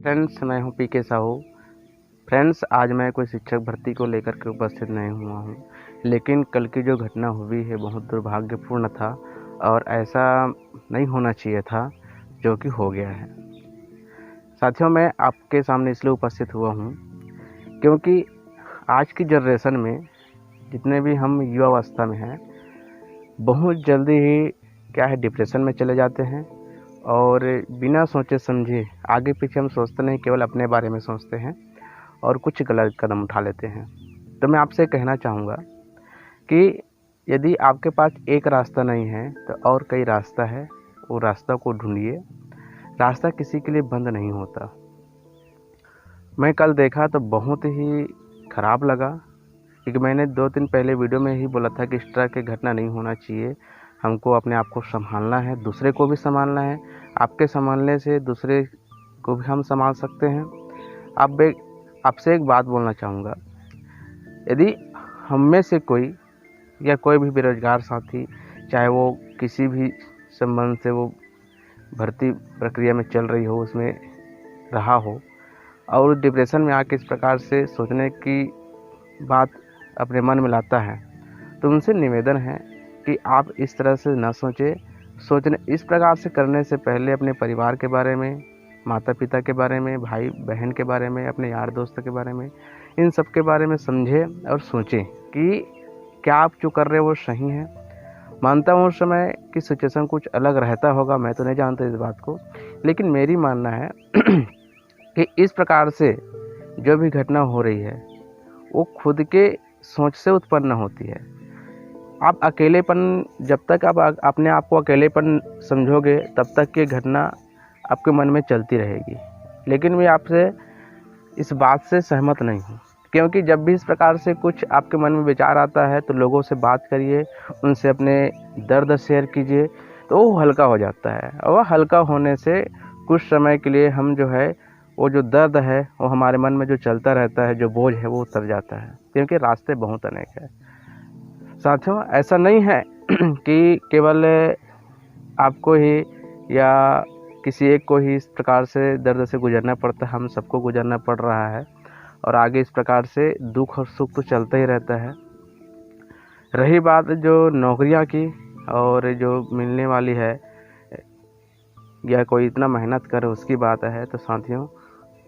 Friends, मैं हूं पीके Sahu. Friends, आज मैं कोई शिक्षक भर्ती को लेकर के उपस्थित नहीं हुआ हूं, लेकिन कल की जो घटना हुई है बहुत दुर्भाग्यपूर्ण था और ऐसा नहीं होना चाहिए था जो कि हो गया है। साथियों, मैं आपके सामने इसलिए उपस्थित हुआ हूं क्योंकि आज की जनरेशन में जितने भी हम युवावस्था में हैं, बहुत जल्दी ही क्या है डिप्रेशन में चले जाते हैं और बिना सोचे समझे आगे पीछे हम सोचते नहीं, केवल अपने बारे में सोचते हैं और कुछ गलत कदम उठा लेते हैं। तो मैं आपसे कहना चाहूँगा कि यदि आपके पास एक रास्ता नहीं है तो और कई रास्ता है, वो रास्ता को ढूंढिए। रास्ता किसी के लिए बंद नहीं होता। मैं कल देखा तो बहुत ही ख़राब लगा, क्योंकि मैंने 2 दिन पहले वीडियो में ही बोला था कि इस तरह की घटना नहीं होना चाहिए। हमको अपने आप को संभालना है, दूसरे को भी संभालना है। आपके संभालने से दूसरे को भी हम संभाल सकते हैं। आपसे एक बात बोलना चाहूँगा, यदि हम में से कोई या कोई भी बेरोजगार साथी, चाहे वो किसी भी संबंध से वो भर्ती प्रक्रिया में चल रही हो, उसमें रहा हो और डिप्रेशन में आके इस प्रकार से सोचने की बात अपने मन में लाता है, तो उनसे निवेदन है कि आप इस तरह से ना सोचने इस प्रकार से करने से पहले अपने परिवार के बारे में, माता पिता के बारे में, भाई बहन के बारे में, अपने यार दोस्त के बारे में, इन सब के बारे में समझें और सोचें कि क्या आप जो कर रहे हो वो सही है। मानता हूँ उस समय की सिचुएशन कुछ अलग रहता होगा, मैं तो नहीं जानता इस बात को, लेकिन मेरी मानना है कि इस प्रकार से जो भी घटना हो रही है वो खुद के सोच से उत्पन्न होती है। आप अकेलेपन, जब तक आप अपने आप को अकेलेपन समझोगे तब तक ये घटना आपके मन में चलती रहेगी। लेकिन मैं आपसे इस बात से सहमत नहीं हूँ, क्योंकि जब भी इस प्रकार से कुछ आपके मन में विचार आता है तो लोगों से बात करिए, उनसे अपने दर्द शेयर कीजिए, तो वो हल्का हो जाता है। और हल्का होने से कुछ समय के लिए हम जो है वो जो दर्द है वो हमारे मन में जो चलता रहता है, जो बोझ है वो उतर जाता है, क्योंकि रास्ते बहुत अनेक है। साथियों, ऐसा नहीं है कि केवल आपको ही या किसी एक को ही इस प्रकार से दर्द से गुजरना पड़ता है, हम सबको गुजरना पड़ रहा है और आगे इस प्रकार से दुख और सुख तो चलता ही रहता है। रही बात जो नौकरियां की और जो मिलने वाली है या कोई इतना मेहनत करे उसकी बात है, तो साथियों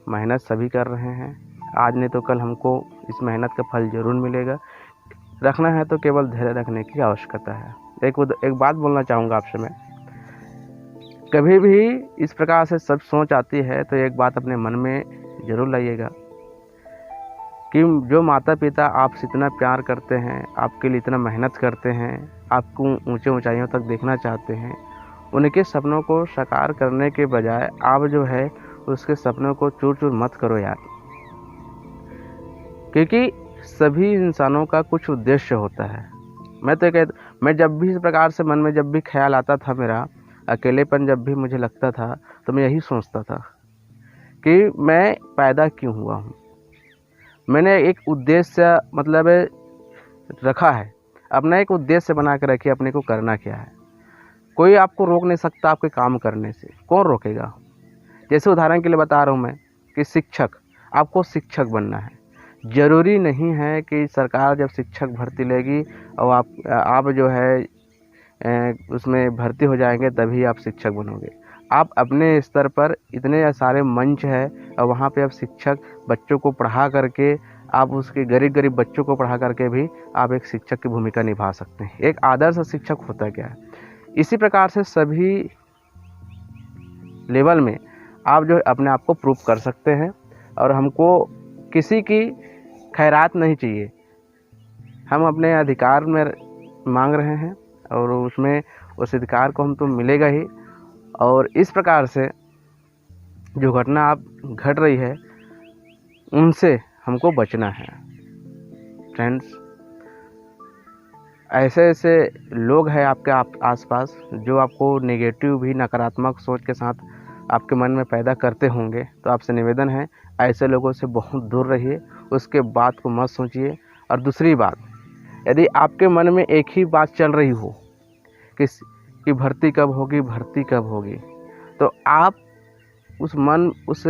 मेहनत सभी कर रहे हैं। आज नहीं तो कल हमको इस मेहनत का फल ज़रूर मिलेगा। रखना है तो केवल धैर्य रखने की आवश्यकता है। एक बात बोलना चाहूँगा आपसे मैं, कभी भी इस प्रकार से सब सोच आती है तो एक बात अपने मन में ज़रूर लाइएगा कि जो माता पिता आपसे इतना प्यार करते हैं, आपके लिए इतना मेहनत करते हैं, आपको ऊंचे ऊंचाइयों तक देखना चाहते हैं, उनके सपनों को साकार करने के बजाय आप जो है उसके सपनों को चूर चूर मत करो यार। क्योंकि सभी इंसानों का कुछ उद्देश्य होता है। मैं जब भी इस प्रकार से मन में जब भी ख्याल आता था, मेरा अकेलेपन जब भी मुझे लगता था, तो मैं यही सोचता था कि मैं पैदा क्यों हुआ हूँ। मैंने एक उद्देश्य मतलब रखा है, अपना एक उद्देश्य बना के रखिए, अपने को करना क्या है। कोई आपको रोक नहीं सकता आपके काम करने से। कौन रोकेगा? जैसे उदाहरण के लिए बता रहा हूँ मैं कि आपको शिक्षक बनना है। ज़रूरी नहीं है कि सरकार जब शिक्षक भर्ती लेगी और आप जो है उसमें भर्ती हो जाएंगे तभी आप शिक्षक बनोगे। आप अपने स्तर पर इतने सारे मंच है और वहाँ पे आप शिक्षक बच्चों को पढ़ा करके, आप उसके गरीब बच्चों को पढ़ा करके भी आप एक शिक्षक की भूमिका निभा सकते हैं। एक आदर्श शिक्षक होता क्या है, इसी प्रकार से सभी लेवल में आप जो अपने आप को प्रूव कर सकते हैं। और हमको किसी की खैरात नहीं चाहिए, हम अपने अधिकार में मांग रहे हैं और उसमें उस अधिकार को हम तो मिलेगा ही। और इस प्रकार से जो घटना आप घट रही है उनसे हमको बचना है। फ्रेंड्स, ऐसे लोग हैं आपके आसपास जो आपको नेगेटिव भी, नकारात्मक सोच के साथ आपके मन में पैदा करते होंगे, तो आपसे निवेदन है ऐसे लोगों से बहुत दूर रहिए, उसके बात को मत सोचिए। और दूसरी बात, यदि आपके मन में एक ही बात चल रही हो कि भर्ती कब होगी, तो आप उस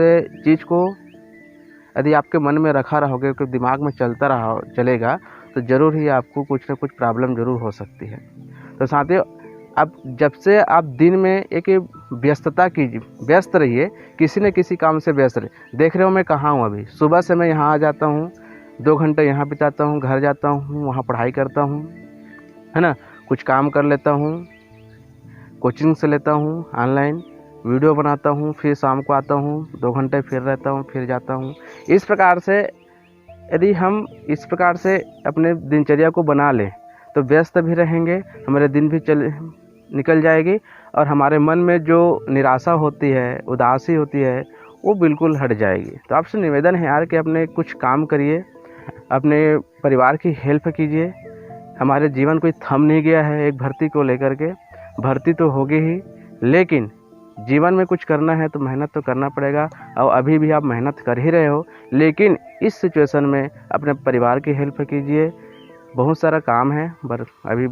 चीज़ को यदि आपके मन में रखा रहोगे, कि दिमाग में चलेगा, तो ज़रूर ही आपको कुछ ना कुछ प्रॉब्लम ज़रूर हो सकती है। तो साथियों, अब जब से आप दिन में एक व्यस्त रहिए, किसी न किसी काम से व्यस्त रहिए। देख रहे हो मैं कहाँ हूँ अभी, सुबह से मैं यहाँ आ जाता हूँ, 2 घंटे यहाँ बिताता हूँ, घर जाता हूँ, वहाँ पढ़ाई करता हूँ, है ना, कुछ काम कर लेता हूँ, कोचिंग से लेता हूँ, ऑनलाइन वीडियो बनाता हूँ, फिर शाम को आता हूँ, 2 घंटे फिर रहता हूँ, फिर जाता हूँ। इस प्रकार से यदि हम इस प्रकार से अपने दिनचर्या को बना लें, तो व्यस्त भी रहेंगे, हमारे दिन भी निकल जाएगी, और हमारे मन में जो निराशा होती है, उदासी होती है, वो बिल्कुल हट जाएगी। तो आपसे निवेदन है यार कि अपने कुछ काम करिए, अपने परिवार की हेल्प कीजिए। हमारे जीवन कोई थम नहीं गया है एक भर्ती को लेकर के, भर्ती तो होगी ही, लेकिन जीवन में कुछ करना है तो मेहनत तो करना पड़ेगा। और अभी भी आप मेहनत कर ही रहे हो, लेकिन इस सिचुएशन में अपने परिवार की हेल्प कीजिए। बहुत सारा काम है, अभी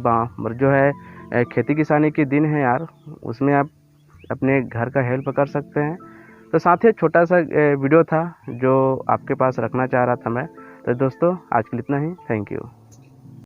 जो है खेती किसानी के दिन है यार, उसमें आप अपने घर का हेल्प कर सकते हैं। तो साथ ही छोटा सा वीडियो था जो आपके पास रखना चाह रहा था मैं। तो दोस्तों, आज के लिए इतना ही। Thank you.